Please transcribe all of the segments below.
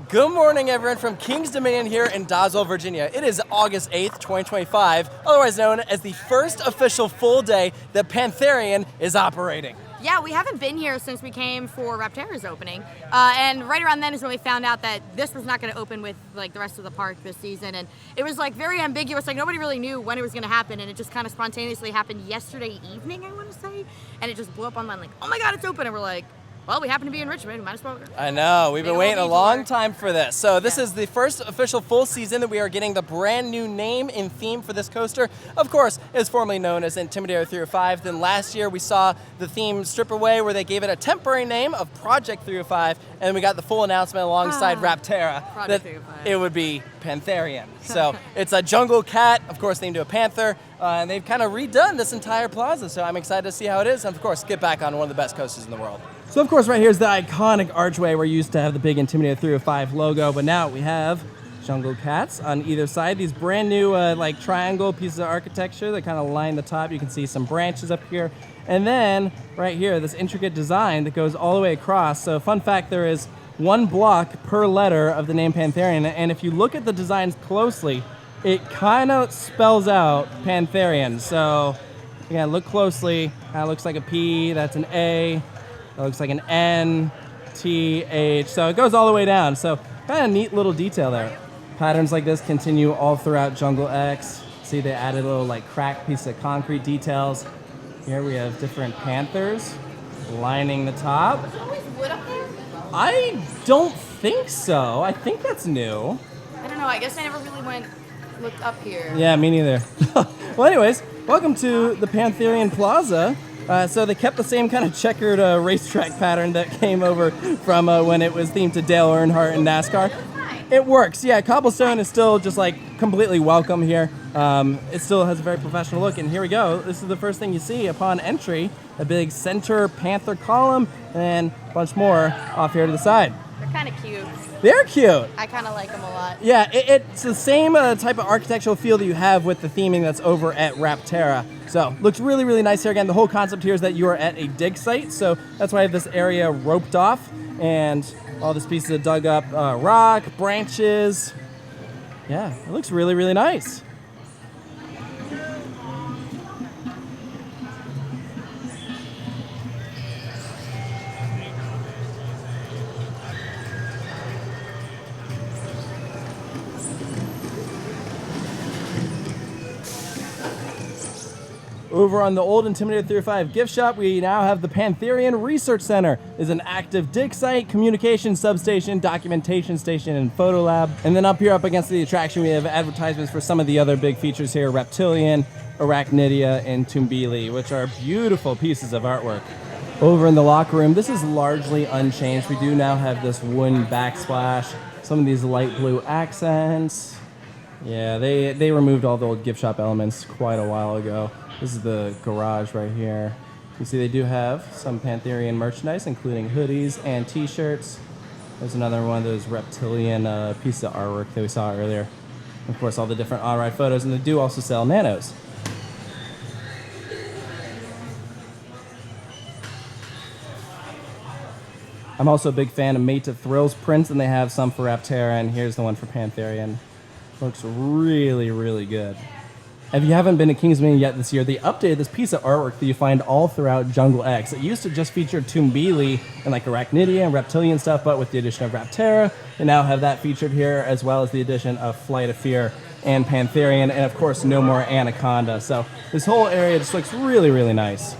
Good morning, everyone, from King's Dominion here in Doswell, Virginia. It is August 8th, 2025, otherwise known as the first official full day that Pantherian is operating. Yeah, we haven't been here since we came for Raptera's opening, and right around then is when we found out that this was not going to open with like the rest of the park this season, and it was like very ambiguous. Like nobody really knew when it was going to happen, and it just kind of spontaneously happened yesterday evening, I want to say, and it just blew up online like, oh my God, it's open, and we're like, well, we happen to be in Richmond. We might as well go. I know. We've been waiting a long time for this. So this is the first official full season that we are getting the brand new name and theme for this coaster. Of course, it's formerly known as Intimidator 305. Then last year we saw the theme strip away where they gave it a temporary name of Project 305, and we got the full announcement alongside Raptera that it would be Pantherian. So it's a jungle cat, of course, named to a panther, and they've kind of redone this entire plaza. So I'm excited to see how it is, and of course, get back on one of the best coasters in the world. So of course right here is the iconic archway where you used to have the big Intimidator 305 logo, but now we have jungle cats on either side. These brand new like triangle pieces of architecture that kind of line the top. You can see some branches up here. And then right here, this intricate design that goes all the way across. So fun fact, there is one block per letter of the name Pantherian. And if you look at the designs closely, it kind of spells out Pantherian. So again, look closely. Kind of looks like a P, that's an A. It looks like an N, T, H, so it goes all the way down. So kind of neat little detail there. Patterns like this continue all throughout Jungle X. See, they added a little like cracked piece of concrete details. Here we have different panthers lining the top. Was it always wood up there? I don't think so. I think that's new. I don't know. I guess I never really looked up here. Yeah, me neither. Well, anyways, welcome to the Pantherian Plaza. So they kept the same kind of checkered racetrack pattern that came over from when it was themed to Dale Earnhardt and NASCAR. It works, yeah. Cobblestone is still just like completely welcome here. It still has a very professional look, and here we go. This is the first thing you see upon entry: a big center panther column, and a bunch more off here to the side. They're kind of cute. They're cute. I kind of like them a lot. Yeah, it's the same type of architectural feel that you have with the theming that's over at Raptera. So, looks really, really nice here. Again, the whole concept here is that you are at a dig site, so that's why I have this area roped off, and all these pieces of dug up rock, branches. Yeah, it looks really, really nice. Over on the old Intimidator 305 gift shop, we now have the Pantherian Research Center. It's an active dig site, communication substation, documentation station, and photo lab. And then up here, up against the attraction, we have advertisements for some of the other big features here: Reptilian, Arachnidia, and Tumbili, which are beautiful pieces of artwork. Over in the locker room, this is largely unchanged. We do now have this wooden backsplash, some of these light blue accents. Yeah, they removed all the old gift shop elements quite a while ago. This is the garage right here. You see they do have some Pantherian merchandise, including hoodies and t-shirts. There's another one of those reptilian pieces of artwork that we saw earlier. Of course, all the different on-ride photos, and they do also sell nanos. I'm also a big fan of Mate to Thrills prints, and they have some for Raptera, and here's the one for Pantherian. Looks really, really good. If you haven't been to King's Dominion yet this year, they updated this piece of artwork that you find all throughout Jungle X. It used to just feature Tumbili and like Arachnidia and Reptilian stuff, but with the addition of Raptera, they now have that featured here, as well as the addition of Flight of Fear and Pantherian, and of course, no more Anaconda. So this whole area just looks really, really nice.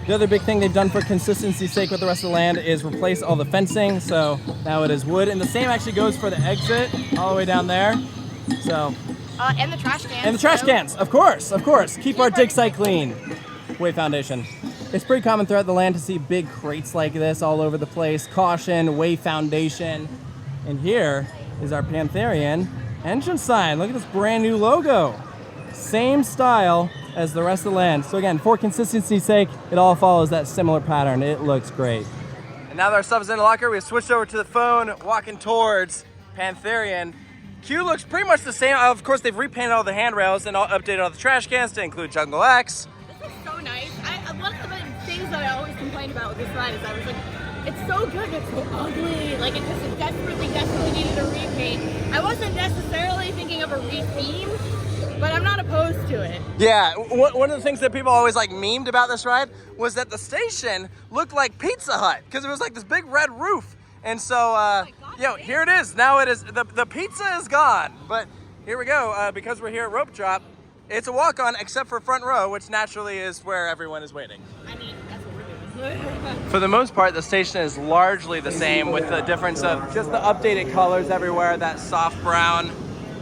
The other big thing they've done for consistency's sake with the rest of the land is replace all the fencing, so now it is wood, and the same actually goes for the exit all the way down there. So. And the trash cans. And the trash cans, of course. Keep our dig site clean. Way Foundation. It's pretty common throughout the land to see big crates like this all over the place. Caution, Way Foundation. And here is our Pantherian entrance sign. Look at this brand new logo. Same style as the rest of the land. So again, for consistency's sake, it all follows that similar pattern. It looks great. And now that our stuff is in the locker, we've switched over to the phone, walking towards Pantherian. Queue looks pretty much the same. Of course, they've repainted all the handrails and updated all the trash cans to include Jungle X. This is so nice. One of the things that I always complained about with this ride is I was like, It's so good, it's so ugly. Like, it just desperately needed a repaint. I wasn't necessarily thinking of a re-theme, but I'm not opposed to it. Yeah, one of the things that people always like memed about this ride was that the station looked like Pizza Hut because it was like this big red roof. And so, here it is. Now it is, the pizza is gone. But here we go, because we're here at Rope Drop, it's a walk-on except for front row, which naturally is where everyone is waiting. I mean, that's what we're doing. For the most part, the station is largely the same with the difference of just the updated colors everywhere, that soft brown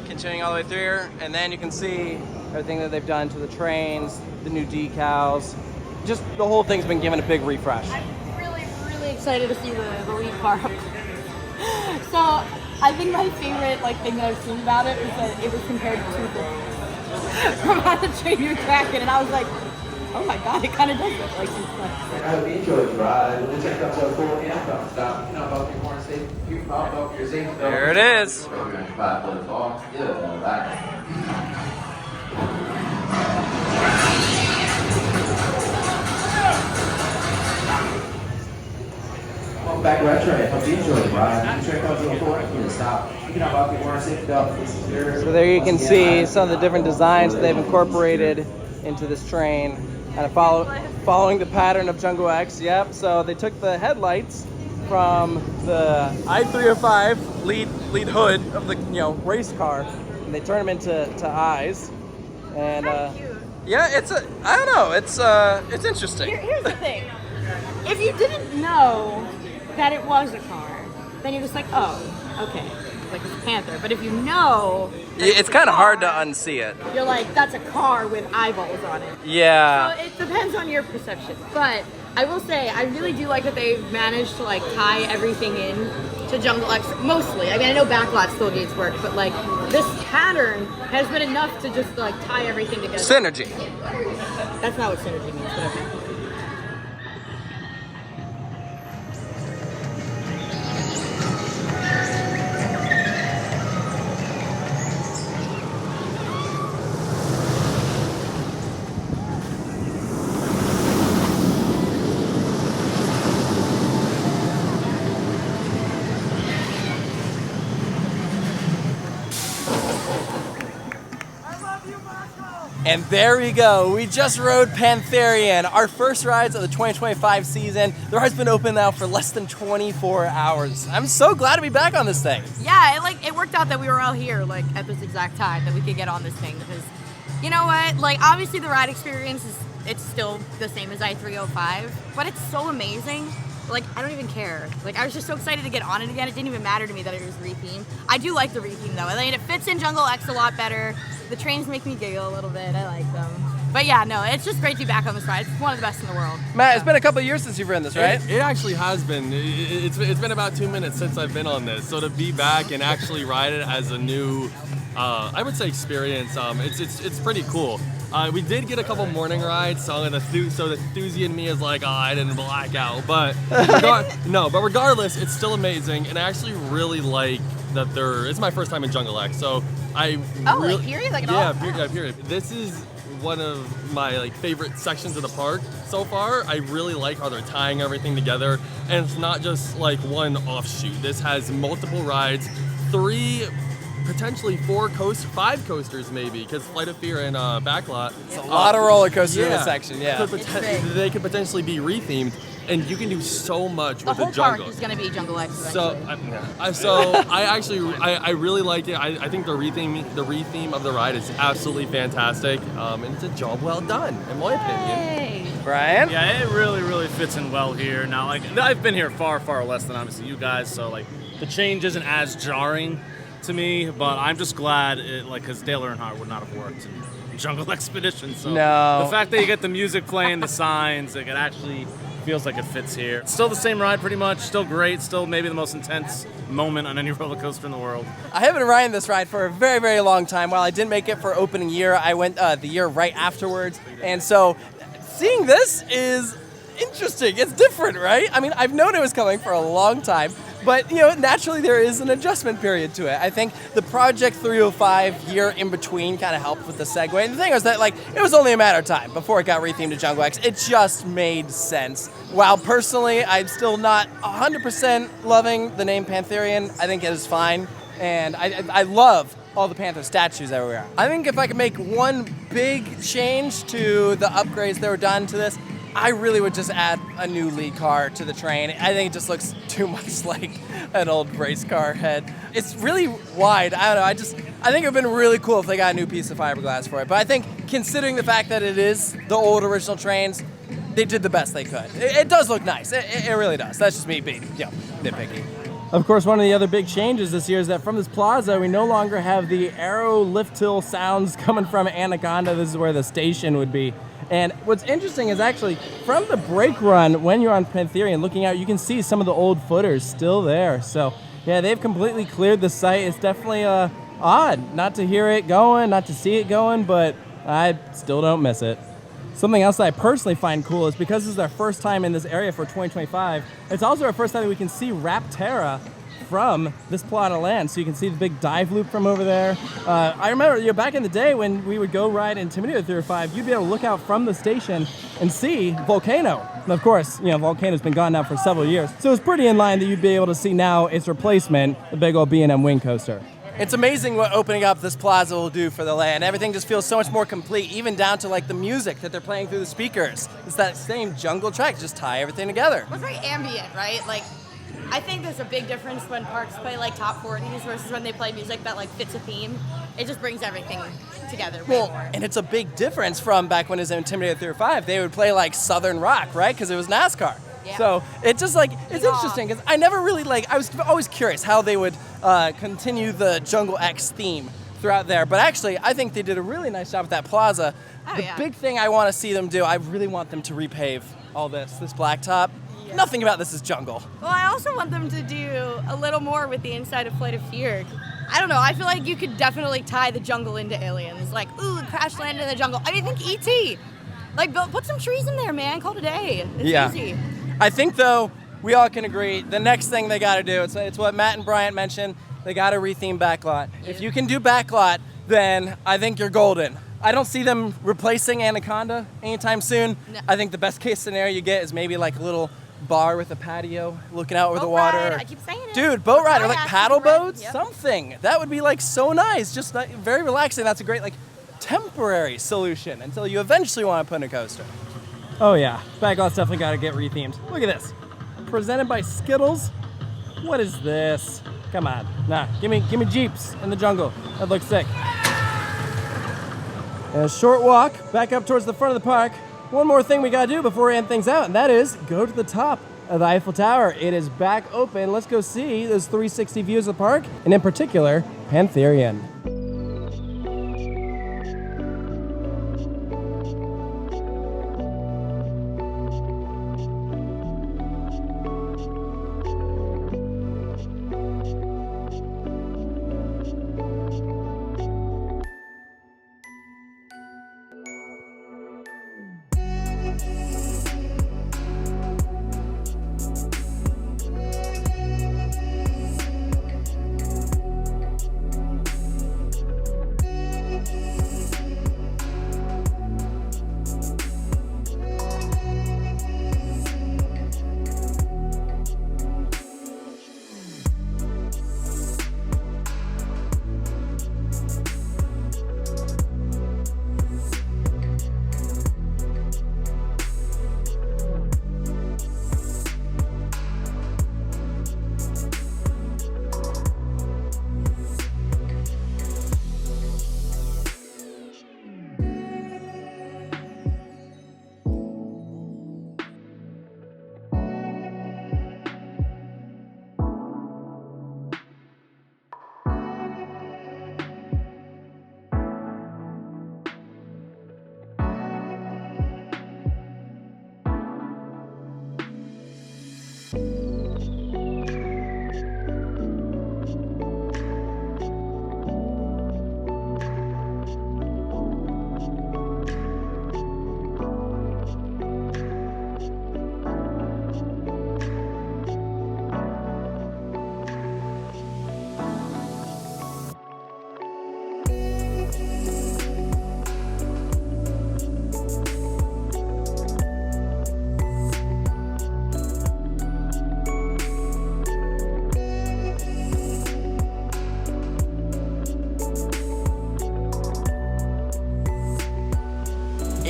continuing all the way through here. And then you can see everything that they've done to the trains, the new decals. Just the whole thing's been given a big refresh. I'm really excited to see the lead car. So I think my favorite thing that I've seen about it is that it was compared to Two Things from How to Train Your Dragon, and I was like, oh my god, it kind of does look like Two Things. I hope you enjoyed the ride. We'll check out the full anthem. Stop. You know about your horn safety. You about your safety. There it is. Welcome back to our train. Hope you enjoyed the ride. Check out the full anthem. Stop. You know about your horn safety. So there you can see some of the different designs that they've incorporated into this train, kind of following the pattern of Jungle X. Yep. So they took the headlights from the I-305 lead hood of the race car, and they turned them into eyes. And yeah, I don't know. It's interesting. Here's the thing: if you didn't know that it was a car, then you're just like, oh, okay, like it's a Panther. But if you know, it's kind of hard to unsee it. You're like, that's a car with eyeballs on it. Yeah. So it depends on your perception. But I will say, I really do like that they've managed to tie everything in to Jungle X, mostly. I mean, I know Backlot still needs work, but this pattern has been enough to just tie everything together. Synergy. That's not what synergy means, but okay. And there we go. We just rode Pantherian, our first rides of the 2025 season. The ride's been open now for less than 24 hours. I'm so glad to be back on this thing. Yeah, it worked out that we were all here at this exact time that we could get on this thing, because you know what? Obviously the ride experience it's still the same as I-305, but it's so amazing. I don't even care. I was just so excited to get on it again. It didn't even matter to me that it was re-themed. I do like the re-theme though. It fits in Jungle X a lot better. The trains make me giggle a little bit. I like them. But yeah, no, it's just great to be back on this ride. It's one of the best in the world. Matt, it's been a couple of years since you've ridden this, right? It actually has been. It's been about 2 minutes since I've been on this. So to be back and actually ride it as a new, I would say, experience, it's pretty cool. We did get a couple morning rides, so the Thuzy in me is like, oh, I didn't black out. But regardless, it's still amazing, and I actually really like that it's my first time in Jungle X, so period? Yeah, period. This is one of my favorite sections of the park so far. I really like how they're tying everything together, and it's not just one offshoot. This has multiple rides, 3, potentially 5 coasters maybe, because Flight of Fear and Backlot. It's a lot of roller coasters in this section, yeah. They could potentially be rethemed, and you can do so much with the jungle. The whole park is going to be Jungle X eventually. So I really liked it. I think the retheme of the ride is absolutely fantastic, and it's a job well done, in my opinion. Brian? Yeah, it really fits in well here. Now, I've been here far less than obviously you guys, so the change isn't as jarring to me, but I'm just glad because Dale Earnhardt would not have worked in Jungle Expedition. So no. The fact that you get the music playing, the signs, it actually feels like it fits here. It's still the same ride pretty much, still great, still maybe the most intense moment on any roller coaster in the world. I have been riding this ride for a very long time. While I didn't make it for opening year, I went the year right afterwards, and so seeing this is interesting. It's different, right? I mean, I've known it was coming for a long time, But, you know, naturally there is an adjustment period to it. I think the Project 305 year in between kind of helped with the segue. And the thing was that, like, it was only a matter of time before it got rethemed to Jungle X. It just made sense. While personally, I'm still not 100% loving the name Pantherian, I think it is fine. And I love all the Panther statues everywhere. I think if I could make one big change to the upgrades that were done to this, I really would just add a new lead car to the train. I think it just looks too much like an old race car head. It's really wide. I don't know. I think it would have been really cool if they got a new piece of fiberglass for it. But I think considering the fact that it is the old original trains, they did the best they could. It does look nice. It really does. That's just me being, you know, nitpicky. Of course, one of the other big changes this year is that from this plaza, we no longer have the aero lift hill sounds coming from Anaconda. This is where the station would be. And what's interesting is actually from the brake run, when you're on Pantherian looking out, you can see some of the old footers still there. So yeah, they've completely cleared the site. It's definitely odd not to hear it going, not to see it going, but I still don't miss it. Something else that I personally find cool is because this is our first time in this area for 2025, it's also our first time that we can see Rapterra from this plot of land. So you can see the big dive loop from over there. I remember, you know, back in the day when we would go ride Intimidator 305, you'd be able to look out from the station and see Volcano. And of course, you know, Volcano's been gone now for several years. So it's pretty in line that you'd be able to see now its replacement, the big old B&M wing coaster. It's amazing what opening up this plaza will do for the land. Everything just feels so much more complete, even down to like the music that they're playing through the speakers. It's that same jungle track, just tie everything together. Well, it's very ambient, right? Like, I think there's a big difference when parks play like top 40s versus when they play music that like fits a theme. It just brings everything together way more. And it's a big difference from back when it was Intimidator 305. They would play like Southern rock, right? Because it was NASCAR. Yeah. So it's just like, it's interesting because I never really I was always curious how they would continue the Jungle X theme throughout there. But actually, I think they did a really nice job with that plaza. The big thing I want to see them do, I really want them to repave all this blacktop. Yeah. Nothing about this is jungle. Well, I also want them to do a little more with the inside of Flight of Fear. I don't know, I feel like you could definitely tie the jungle into aliens. Like, ooh, crash land in the jungle. I mean, think E.T. Like, put some trees in there, man. Call it a day. It's easy. I think, though, we all can agree, the next thing they got to do, it's what Matt and Bryant mentioned, they got to retheme Backlot. Yeah. If you can do Backlot, then I think you're golden. I don't see them replacing Anaconda anytime soon. No. I think the best case scenario you get is maybe like a little bar with a patio looking out over the water. Ride. I keep saying it. Dude, boat ride or like paddle boats, yep. Something. That would be like so nice, just like, very relaxing. That's a great like temporary solution until you eventually want to put in a coaster. Oh yeah, Backlot's definitely got to get rethemed. Look at this. Presented by Skittles. What is this? Come on. Nah, give me Jeeps in the jungle. That looks sick. And a short walk back up towards the front of the park. One more thing we got to do before we end things out, and that is go to the top of the Eiffel Tower. It is back open. Let's go see those 360 views of the park, and in particular, Pantherian.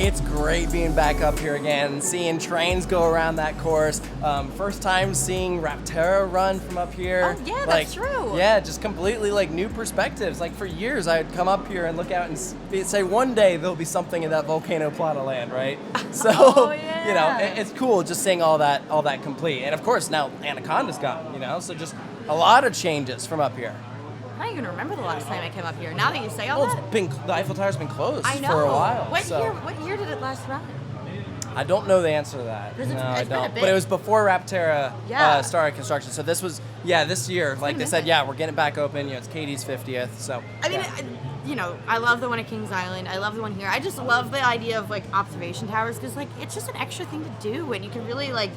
it's great being back up here again, seeing trains go around that course. First time seeing Raptera run from up here. Oh, yeah, like, that's true. Yeah, just completely like new perspectives. Like for years, I'd come up here and look out and say one day there'll be something in that volcano plot of land, right? So, Oh, yeah. you know, it's cool just seeing all that complete. And of course, now Anaconda's gone, you know, so just a lot of changes from up here. I don't even remember the last time I came up here. Now that you say all Well, that, the Eiffel Tower's been closed I know. for a while. What so. year did it last run? I don't know the answer to that. Because No, it's I been a don't. bit. But it was before Raptera Yeah. started construction. So this was, this year. Like they a said, minute. we're getting it back open. You know, it's Katie's 50th. So. I mean, yeah. you know, I love the one at Kings Island. I love the one here. I just love the idea of like observation towers because like it's just an extra thing to do, and you can really like,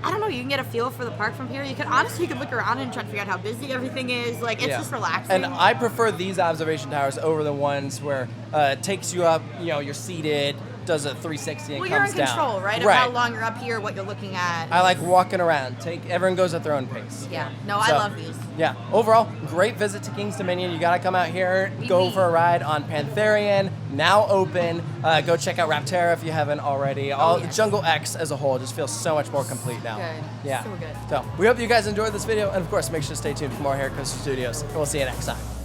I don't know, you can get a feel for the park from here. You could honestly look around and try to figure out how busy everything is. Like it's just relaxing. And I prefer these observation towers over the ones where it takes you up. You know, you're seated, does a 360 and well, you're comes in down. control, right? Of how long you're up here, what you're looking at. I like walking around. Everyone goes at their own pace. Yeah. No, I So, love these. Yeah. Overall, great visit to King's Dominion. You got to come out here, go for a ride on Pantherian, now open. Go check out Raptera if you haven't already. Yes. Jungle X as a whole just feels so much more complete now. Good. Yeah. So good. So we hope you guys enjoyed this video, and of course, make sure to stay tuned for more here at Coaster Studios. And we'll see you next time.